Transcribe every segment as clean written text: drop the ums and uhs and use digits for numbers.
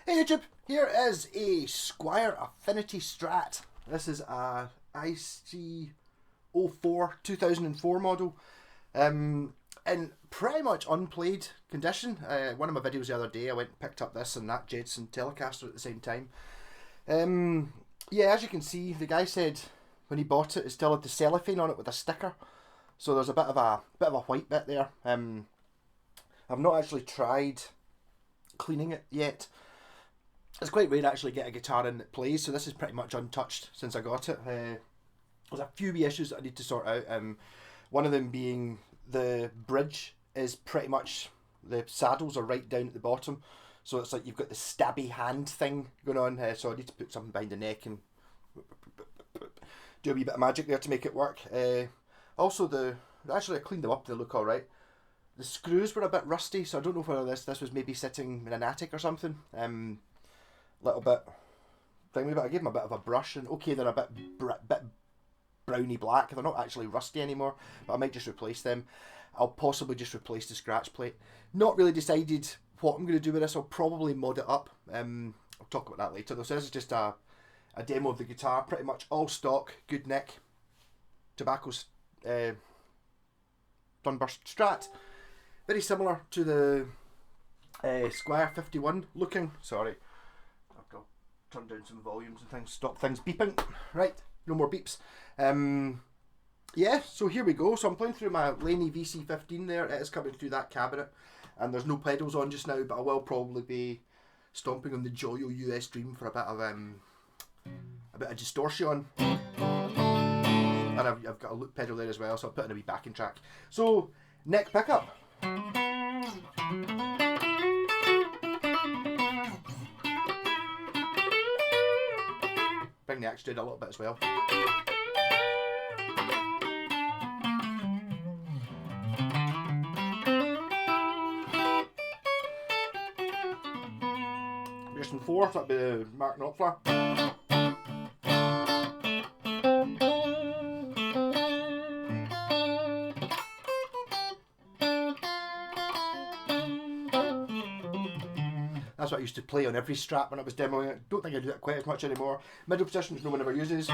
Hey YouTube, here is a Squier Affinity Strat. This is a IC04 2004 model. In pretty much unplayed condition. One of my videos the other day I went and picked up this and that Jedson Telecaster at the same time. Yeah, as you can see, the guy said when he bought it still had the cellophane on it with a sticker. So there's a bit of a white bit there. I've not actually tried cleaning it yet. It's quite rare to actually get a guitar in that plays, so this is pretty much untouched since I got it. There's a few wee issues that I need to sort out. One of them being the bridge is pretty much, the saddles are right down at the bottom, so it's like you've got the stabby hand thing going on. So I need to put something behind the neck and do a wee bit of magic there to make it work. Also, actually I cleaned them up, they look alright. The screws were a bit rusty, so I don't know whether this was maybe sitting in an attic or something. Little bit thingy, but I gave them a bit of a brush, and okay, they're a bit browny black. They're not actually rusty anymore, but I might just replace them. I'll possibly just replace the scratch plate. Not really decided what I'm going to do with this. I'll probably mod it up. I'll talk about that later though. So this is just a demo of the guitar, pretty much all stock, good neck, tobacco Sunburst Strat. Very similar to the Squier 51 looking. Sorry, I'll turn down some volumes and things, stop things beeping. Right, no more beeps. Yeah, so here we go. So I'm playing through my Laney VC15 there. It is coming through that cabinet, and there's no pedals on just now, but I will probably be stomping on the Joyo US Dream for a bit of distortion. And I've got a loop pedal there as well, so I'll put in a wee backing track. So, neck pickup. Bring the axe down a little bit as well. Version 4, that'd be the Mark Knopfler. That's what I used to play on every Strat when I was demoing it. Don't think I do that quite as much anymore. Middle position, which no one ever uses.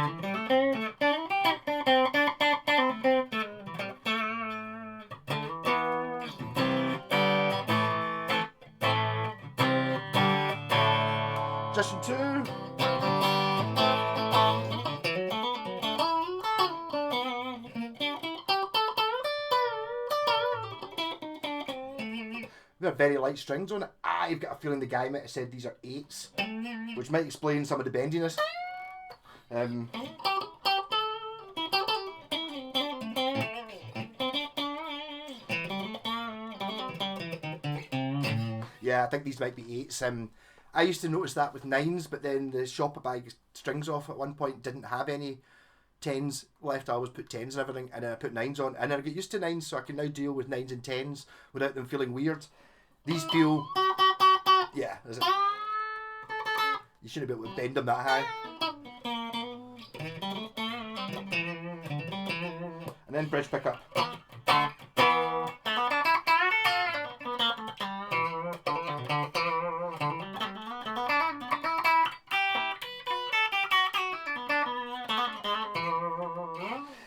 Position 2. They're very light strings on it. I've got a feeling the guy might have said these are 8s, which might explain some of the bendiness. Yeah, I think these might be 8s. I used to notice that with 9s, but then the shop I buy strings off at one point didn't have any 10s left. I always put 10s and everything, and then I put 9s on, and then I get used to 9s, so I can now deal with 9s and 10s without them feeling weird. These feel, yeah, is it? You shouldn't be able to bend them that high. And then bridge pickup.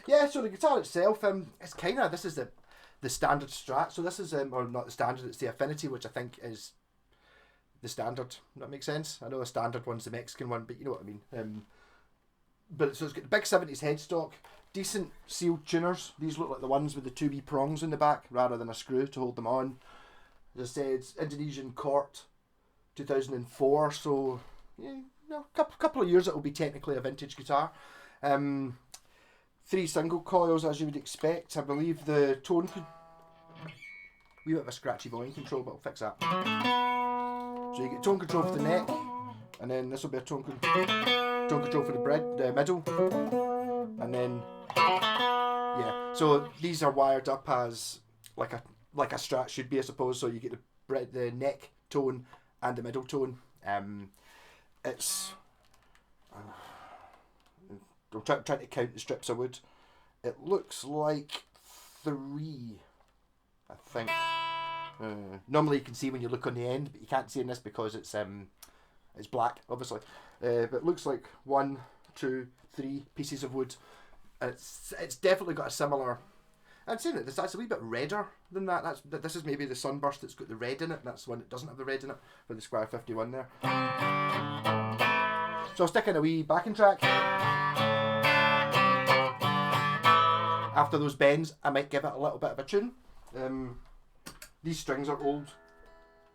Yeah, so the guitar itself, it's kind of, this is the standard Strat. So this is, or not the standard, it's the Affinity, which I think is the standard. That makes sense. I know the standard one's the Mexican one, but you know what I mean. But so it's got the big 70s headstock, decent sealed tuners. These look like the ones with the 2 wee prongs in the back rather than a screw to hold them on. As I said, it's Indonesian Court 2004, so yeah, couple of years it will be technically a vintage guitar. 3 single coils as you would expect. I believe the tone could... wee bit of a scratchy volume control, but I'll fix that. So you get tone control for the neck, and then this will be a tone control for the middle, and then yeah. So these are wired up as like a Strat should be, I suppose. So you get the neck tone and the middle tone. It's I'm trying to count the strips of wood. It looks like 3, I think. Normally you can see when you look on the end, but you can't see in this because it's It's black, obviously, but it looks like 1, 2, 3 pieces of wood. And it's definitely got a similar. I'd say that that's a wee bit redder than that. This is maybe the Sunburst that's got the red in it. That's the one that doesn't have the red in it for the Squier 51 there. So I'll stick in a wee backing track. After those bends, I might give it a little bit of a tune. These strings are old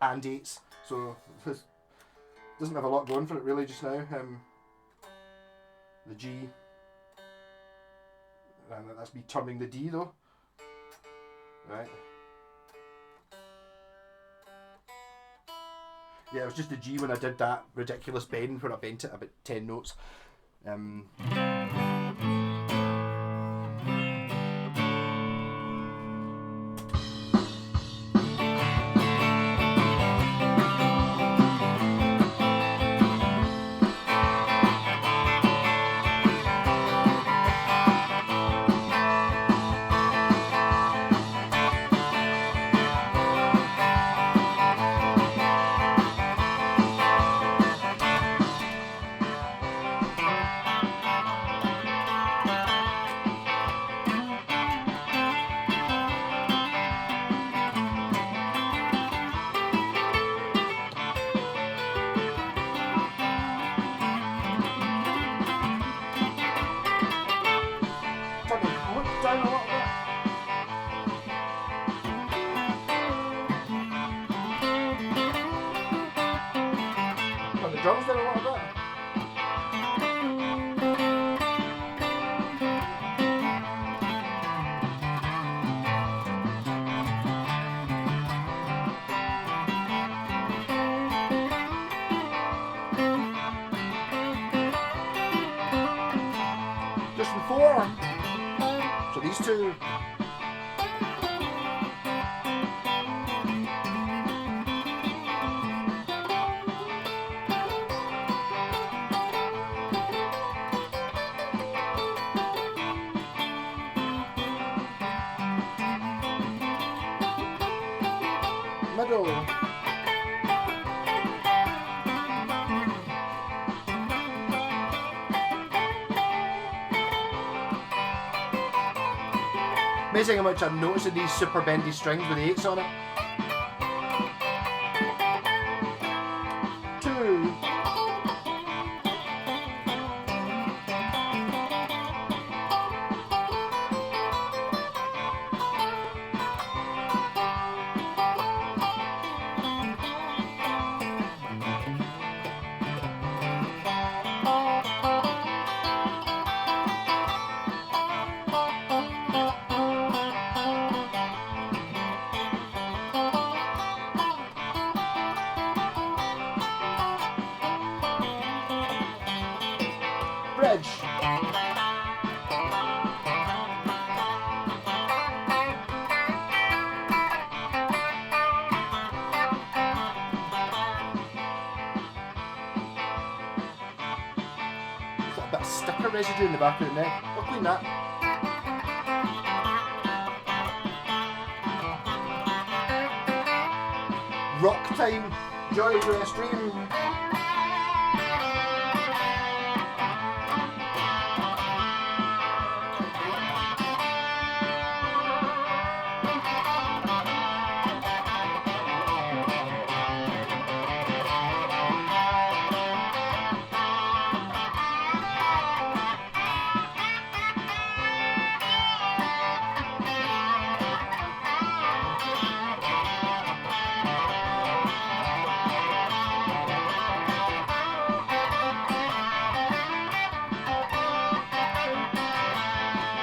and 8s, so it doesn't have a lot going for it really just now. The G, and that's me turning the D though. Right. Yeah, it was just the G when I did that ridiculous bend where I bent it about 10 notes. Down a little bit. Turn the drums down a little bit. Just in 4. So these two. Middle. Amazing how much I'm noticing these super bendy strings with the 8s on it. 2. Bridge. There's a bit of sticker residue in the back of the neck. I'll clean that. Rock time. Joy West Dream.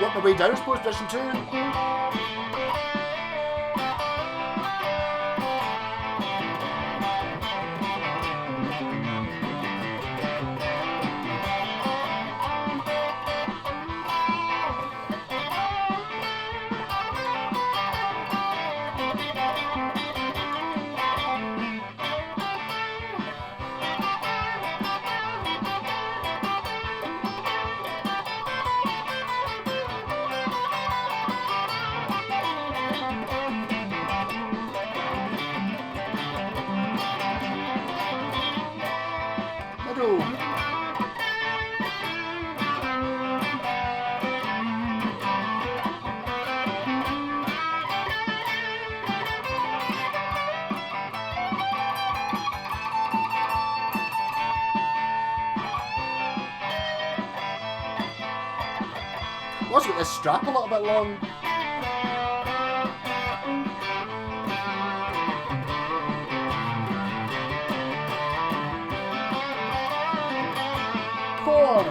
Work my way down, I suppose, position 2. go. I've also got this strap a little bit long. Four.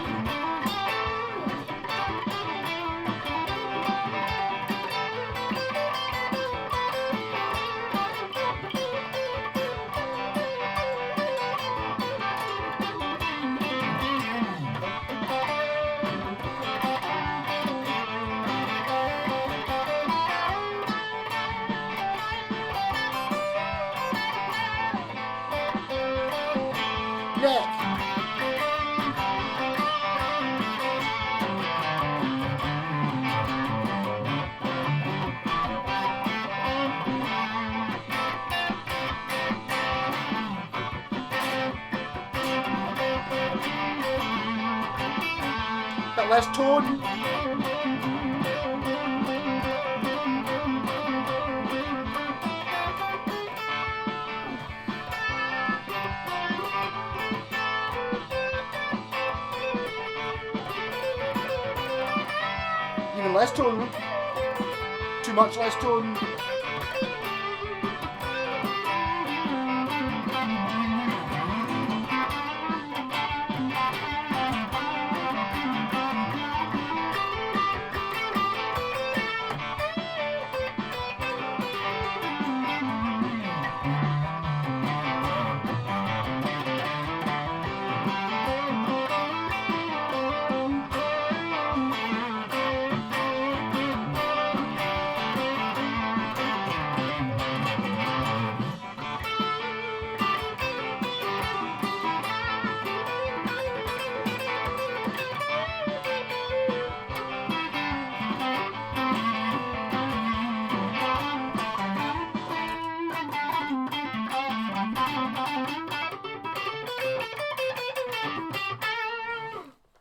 Neck. Bit less tone. Even less tone. Too much less tone.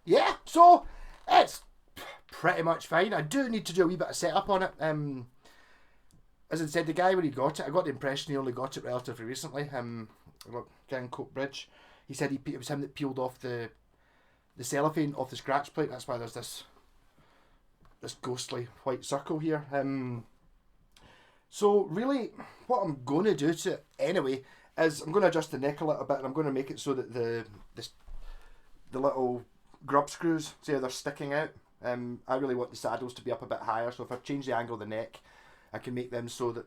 Yeah, so it's pretty much fine. I do need to do a wee bit of setup on it. As I said, the guy when he got it, I got the impression he only got it relatively recently. Coat Bridge. He said it was him that peeled off the cellophane off the scratch plate. That's why there's this ghostly white circle here. So really, what I'm going to do to it anyway is I'm going to adjust the neck a little bit, and I'm going to make it so that the little grub screws, see how they're sticking out. I really want the saddles to be up a bit higher, so if I change the angle of the neck, I can make them so that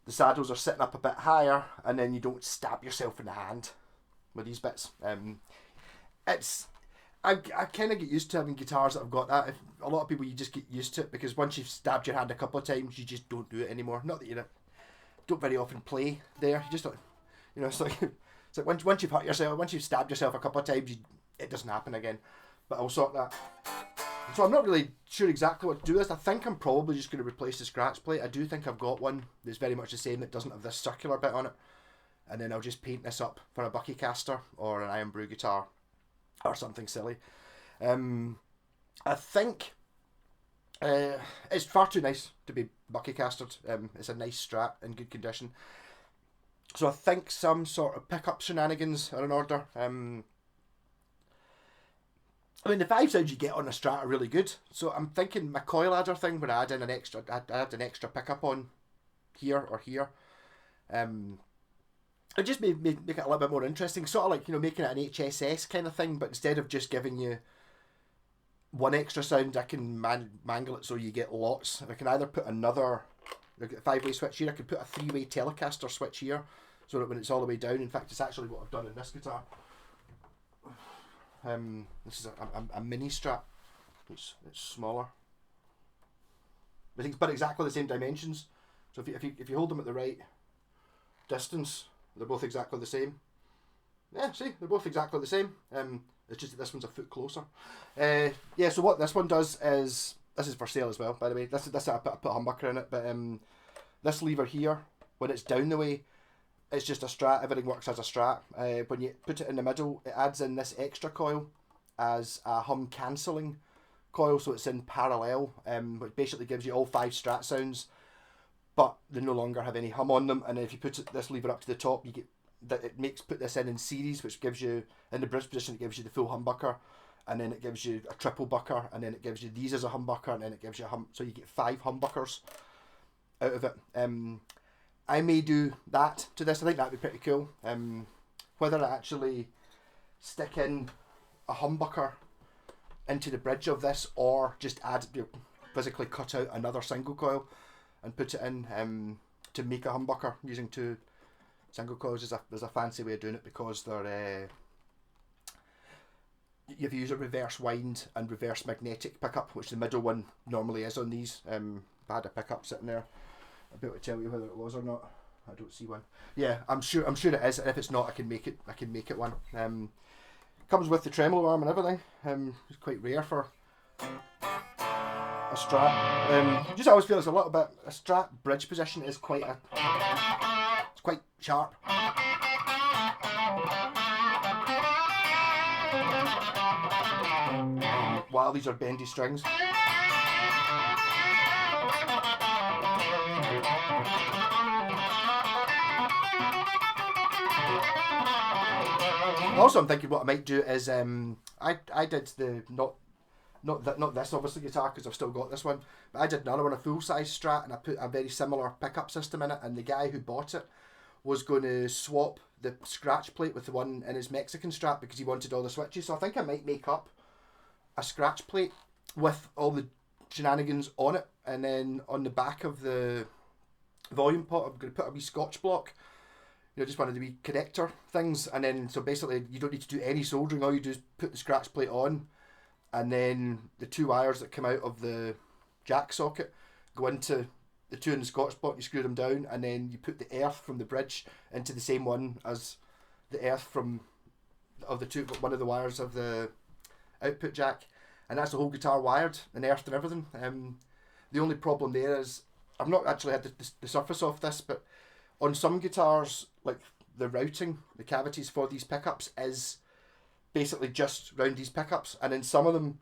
the saddles are sitting up a bit higher, and then you don't stab yourself in the hand with these bits. I kind of get used to having guitars that have got that. A lot of people, you just get used to it, because once you've stabbed your hand a couple of times, you just don't do it anymore. Not that you don't very often play there. You just don't, it's like once you've hurt yourself, once you've stabbed yourself a couple of times, it doesn't happen again. But I'll sort that. So I'm not really sure exactly what to do with this. I think I'm probably just going to replace the scratch plate. I do think I've got one that's very much the same, that doesn't have this circular bit on it. And then I'll just paint this up for a Buckycaster or an Iron Brew guitar or something silly. I think it's far too nice to be Buckycastered. It's a nice Strat in good condition. So I think some sort of pickup shenanigans are in order. I mean, the 5 sounds you get on a Strat are really good. So I'm thinking my coil adder thing, when I add in an extra, I add an extra pickup on here or here. It just make it a little bit more interesting. Sort of like, making it an HSS kind of thing, but instead of just giving you one extra sound, I can mangle it so you get lots. I can either put another 5-way switch here, I could put a 3-way Telecaster switch here, so that when it's all the way down, in fact, it's actually what I've done in this guitar. This is a mini Strat. It's smaller. But exactly the same dimensions. So if you hold them at the right distance, they're both exactly the same. Yeah, see, they're both exactly the same. It's just that this one's a foot closer. Yeah, so what this one does is, this is for sale as well, by the way. This I put a humbucker in it, but this lever here, when it's down the way, it's just a Strat. Everything works as a Strat. When you put it in the middle, it adds in this extra coil as a hum cancelling coil, so it's in parallel, which basically gives you all 5 Strat sounds, but they no longer have any hum on them. And if you put this lever up to the top, you get that it makes put this in series, which gives you in the bridge position, it gives you the full humbucker, and then it gives you a triple bucker, and then it gives you these as a humbucker, and then it gives you a hum. So you get 5 humbuckers out of it. I may do that to this. I think that'd be pretty cool. Whether I actually stick in a humbucker into the bridge of this, or just add, physically cut out another single coil and put it in to make a humbucker using 2 single coils. There's a fancy way of doing it, because they're you have to use a reverse wind and reverse magnetic pickup, which the middle one normally is on these. I had a pickup sitting there. I'll be able to tell you whether it was or not. I don't see one. Yeah, I'm sure it is, and if it's not, I can make it one. Comes with the tremolo arm and everything. It's quite rare for a Strat. Just always feel it's a little bit, a Strat bridge position is quite it's quite sharp. While these are bendy strings. Also, I'm thinking what I might do is I did the not this obviously guitar, because I've still got this one, but I did another one, a full size Strat, and I put a very similar pickup system in it, and the guy who bought it was going to swap the scratch plate with the one in his Mexican Strat because he wanted all the switches. So I think I might make up a scratch plate with all the shenanigans on it, and then on the back of the volume pot I'm going to put a wee Scotch block, just one of the wee connector things, and then so basically you don't need to do any soldering. All you do is put the scratch plate on, and then the 2 wires that come out of the jack socket go into the 2 in the Scotch block. You screw them down, and then you put the earth from the bridge into the same one as the earth from of the 2, one of the wires of the output jack, and that's the whole guitar wired and earthed and everything. The only problem there is I've not actually had the surface off this, but on some guitars, like the routing, the cavities for these pickups is basically just round these pickups, and in some of them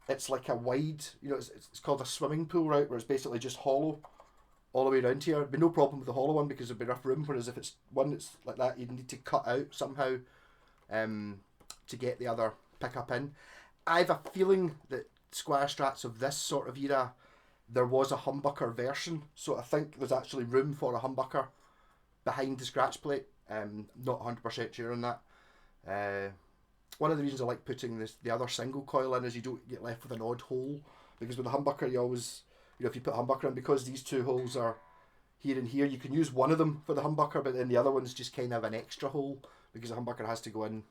it's like a wide, it's called a swimming pool route, where it's basically just hollow all the way around here. There'd be no problem with the hollow one because there'd be enough room, whereas if it's one that's like that, you'd need to cut out somehow to get the other pickup in. I've a feeling that Squier Strats of this sort of era, there was a humbucker version, so I think there's actually room for a humbucker behind the scratch plate. Not 100% sure on that. One of the reasons I like putting the other single coil in is you don't get left with an odd hole, because with a humbucker you always, if you put a humbucker in, because these 2 holes are here and here, you can use one of them for the humbucker, but then the other one's just kind of an extra hole because the humbucker has to go in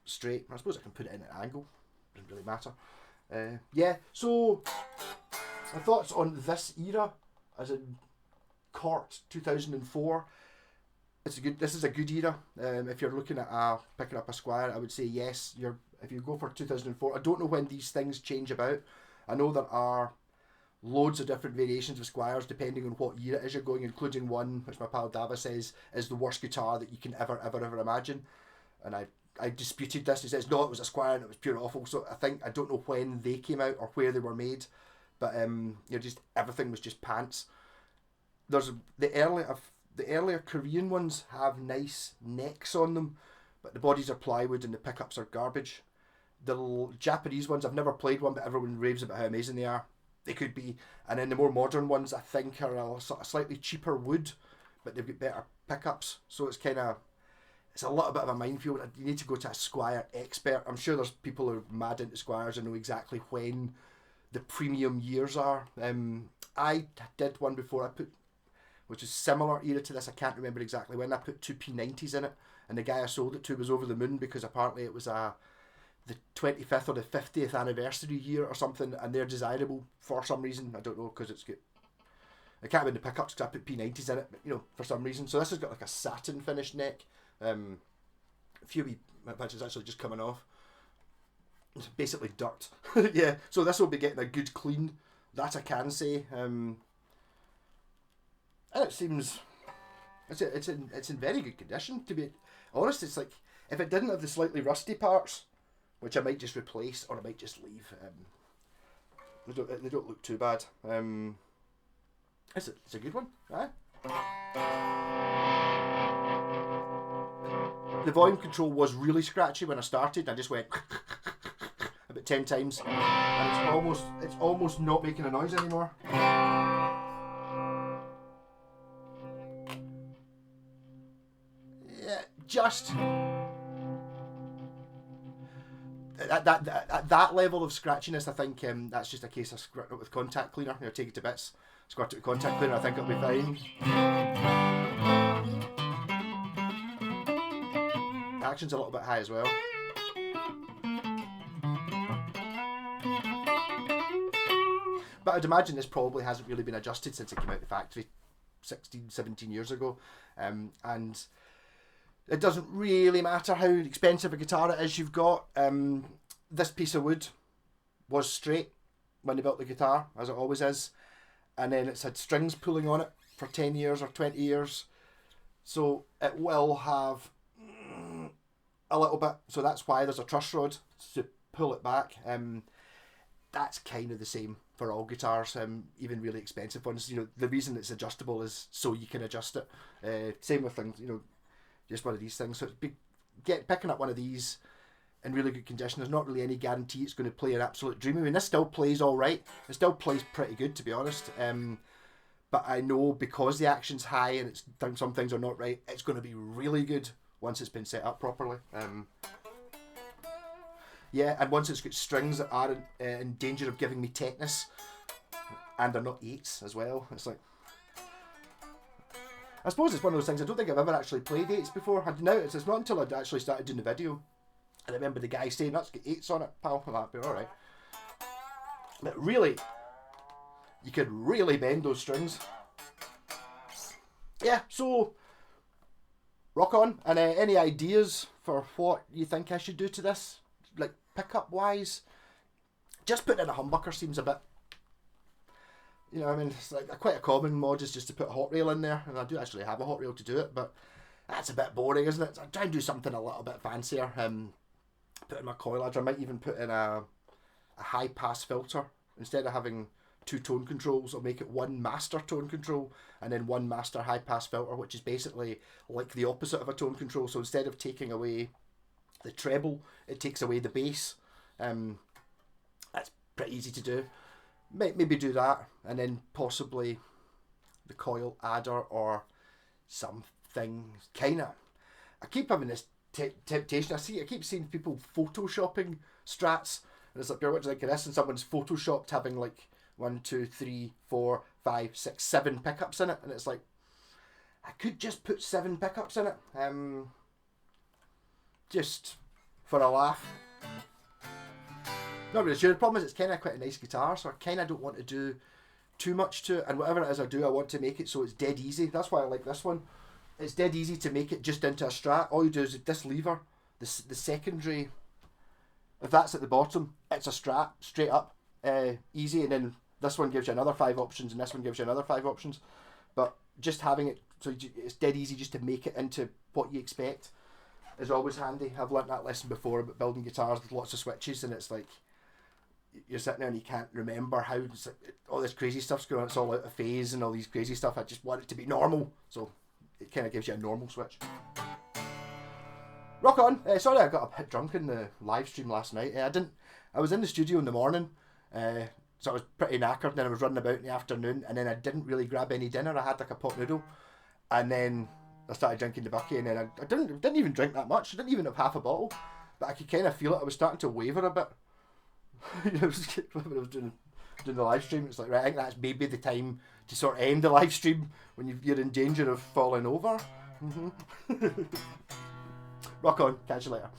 straight. I suppose I can put it in at an angle, doesn't really matter. Yeah, so my thoughts on this era, as in Cort 2004. This is a good era. If you're looking at picking up a Squier, I would say yes. If you go for 2004, I don't know when these things change about. I know there are loads of different variations of Squiers depending on what year it is you're going, including one which my pal Dava says is the worst guitar that you can ever imagine. And I disputed this. He says no, it was a Squier and it was pure awful. So I don't know when they came out or where they were made, but just everything was just pants. There's the earlier Korean ones have nice necks on them, but the bodies are plywood and the pickups are garbage. The Japanese ones, I've never played one, but everyone raves about how amazing they are. They could be. And then the more modern ones, I think, are a slightly cheaper wood, but they've got better pickups. So it's a little bit of a minefield. You need to go to a Squier expert. I'm sure there's people who are mad into Squiers and know exactly when the premium years are. I did one before, which is similar era to this. I can't remember exactly when. I put 2 P90s in it, and the guy I sold it to was over the moon because apparently it was the 25th or the 50th anniversary year or something, and they're desirable for some reason. I don't know, because it can't have been the pickups because I put P90s in it, but for some reason. So this has got like a satin finished neck. A few wee patches actually just coming off. It's basically dirt. Yeah, so this will be getting a good clean, that I can say. And it seems It's in very good condition, to be honest. It's like, if it didn't have the slightly rusty parts, which I might just replace or I might just leave, they don't look too bad. It's a good one, right? The volume control was really scratchy when I started. I just went about 10 times, and it's almost not making a noise anymore. Yeah, just at that level of scratchiness, I think that's just a case of squirt it with contact cleaner. You know, take it to bits, squirt it with contact cleaner. I think it'll be fine. Action's a little bit high as well. But I'd imagine this probably hasn't really been adjusted since it came out of the factory 16, 17 years ago. And it doesn't really matter how expensive a guitar it is you've got. This piece of wood was straight when they built the guitar, as it always is. And then it's had strings pulling on it for 10 years or 20 years. So it will have a little bit. So that's why there's a truss rod to pull it back. That's kind of the same for all guitars, even really expensive ones. You know, the reason it's adjustable is so you can adjust it. Same with things, you know, just one of these things. So picking up one of these in really good condition, there's not really any guarantee it's going to play an absolute dream. I mean, this still plays all right. It still plays pretty good, to be honest. But I know because the action's high and some things are not right, it's going to be really good once it's been set up properly. Yeah, and once it's got strings that are in danger of giving me tetanus, and they're not 8s as well, it's like, I suppose it's one of those things. I don't think I've ever actually played 8s before. It's not until I'd actually started doing the video, and I remember the guy saying, "That's got 8s on it, pal." That'd be all right. But really, you could really bend those strings. Yeah, so rock on. And any ideas for what you think I should do to this? Like pickup wise, just putting in a humbucker seems a bit, you know, I mean, it's like quite a common mod is just to put a hot rail in there, and I do actually have a hot rail to do it, but that's a bit boring, isn't it? So I try and do something a little bit fancier. Put in my coilage. I might even put in a high pass filter instead of having 2 tone controls. I'll make it one master tone control and then one master high pass filter, which is basically like the opposite of a tone control. So instead of taking away the treble, it takes away the bass. That's pretty easy to do. Maybe do that, and then possibly the coil adder or something. Kinda, I keep having this temptation. I keep seeing people photoshopping Strats, and it's like, what do you think of this? And someone's photoshopped having like 1, 2, 3, 4, 5, 6, 7 pickups in it, and it's like, I could just put 7 pickups in it. Just for a laugh. Not really sure. The problem is it's kind of quite a nice guitar, so I kind of don't want to do too much to it. And whatever it is I do, I want to make it so it's dead easy. That's why I like this one. It's dead easy to make it just into a Strat. All you do is this lever, the secondary, if that's at the bottom, it's a Strat, straight up, easy. And then this one gives you another 5 options, and this one gives you another 5 options. But just having it, so it's dead easy just to make it into what you expect, is always handy. I've learnt that lesson before about building guitars with lots of switches, and it's like you're sitting there and you can't remember how all this crazy stuff's going on. It's all out of phase and all these crazy stuff. I just want it to be normal, so it kind of gives you a normal switch. Rock on. Sorry I got a bit drunk in the live stream last night. I was in the studio in the morning, so I was pretty knackered, and then I was running about in the afternoon, and then I didn't really grab any dinner. I had like a pot noodle, and then I started drinking the bucky, and then I didn't even drink that much. I didn't even have half a bottle, but I could kind of feel it. I was starting to waver a bit. You know, when I was doing the live stream, it's like, right, I think that's maybe the time to sort of end the live stream when you're in danger of falling over. Rock on. Catch you later.